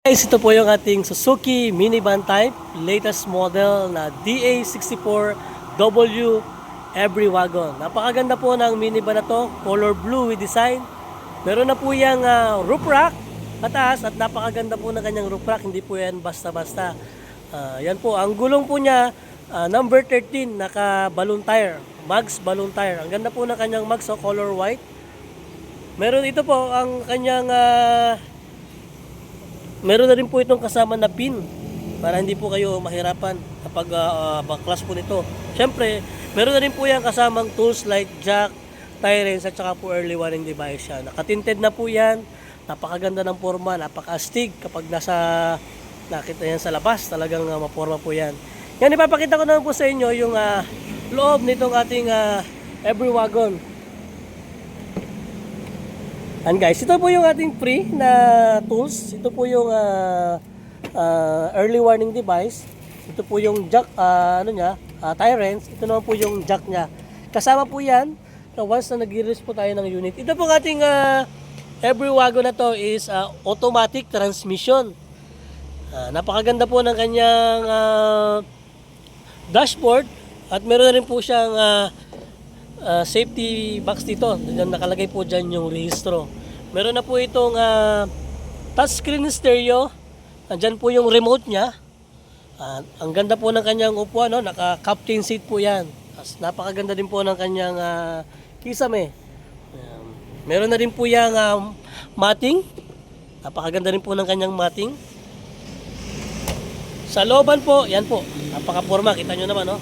Guys, ito po yung ating Suzuki minivan type, latest model na DA64W Every Wagon. Napakaganda po ng minivan na to, color blue with design. Meron na po yung roof rack pataas at napakaganda po ng kanyang roof rack, hindi po yan basta-basta. Yan po, ang gulong po niya, number 13, naka balloon tire, mags balloon tire. Ang ganda po ng kanyang mags, color white. Meron ito po ang kanyang meron na rin po itong kasama na pin para hindi po kayo mahirapan kapag baklas po nito. Siyempre, meron na rin po yan kasamang tools like jack, tie wrench at saka po early warning device yan. Nakatinted na po yan. Napakaganda ng forma, napaka-astig kapag nakita yan sa labas. Talagang maporma po yan. Yan, ipapakita ko naman po sa inyo yung loob nitong ating Every Wagon. And guys, ito po yung ating free na tools. Ito po yung early warning device. Ito po yung jack, tie wrench. Ito naman po yung jack niya. Kasama po yan na once na nag-release po tayo ng unit. Ito po ating Every Wagon na to is automatic transmission. Napakaganda po ng kanyang dashboard. At meron na rin po siyang safety box dito. Nakalagay po dyan yung rehistro. Meron na po itong touchscreen stereo. Andyan po yung remote niya. Ang ganda po ng kanyang upuan, no? Naka-captain seat po yan. Napakaganda din po ng kanyang kisame. Meron na rin po yung matting. Napakaganda rin po ng kanyang matting. Sa looban po, yan po. Napaka-forma, kita nyo naman, no?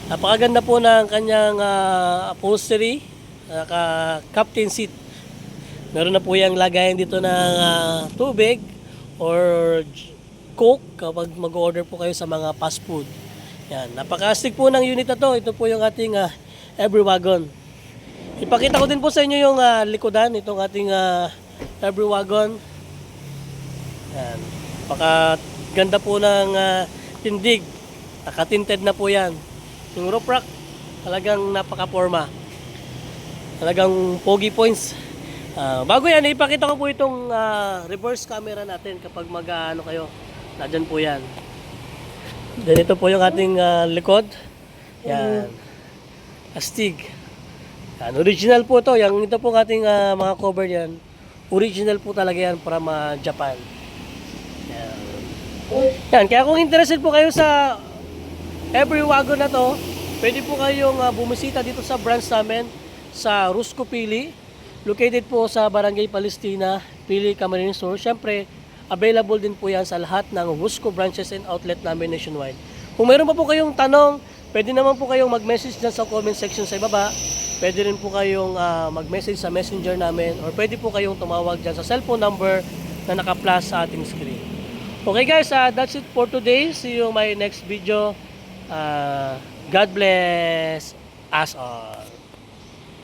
Napakaganda po ng kanyang upholstery, captain seat. Meron na po yung lagayan dito ng tubig or coke kapag mag-order po kayo sa mga fast food. Yan, napaka-astig po ng unit na to. Ito po yung ating Every Wagon. Ipakita ko din po sa inyo yung likodan itong ating Every Wagon. Yan, napakaganda po ng tindig. Nakatinted na po yan. Yung roof rack, talagang napaka-forma. Talagang pogi points. Bago yan, ipakita ko po itong reverse camera natin kapag mag-ano kayo. Nandyan po yan. Then ito po yung ating likod. Yan. Astig. Yan. Original po to. Ito po ating mga cover yan. Original po talaga yan from Japan. Yan. Yan. Kaya kung interested po kayo sa Every Wagon na to, pwede po kayong bumisita dito sa branch namin sa Rusco Pili. Located po sa Barangay Palestina, Pili, Camarines Sur. Siyempre, available din po yan sa lahat ng Rusco branches and outlet namin nationwide. Kung mayroon pa po kayong tanong, pwede naman po kayong mag-message dyan sa comment section sa ibaba. Pwede rin po kayong mag-message sa messenger namin or pwede po kayong tumawag dyan sa cellphone number na naka-flash sa ating screen. Okay guys, that's it for today. See you in my next video. God bless us all.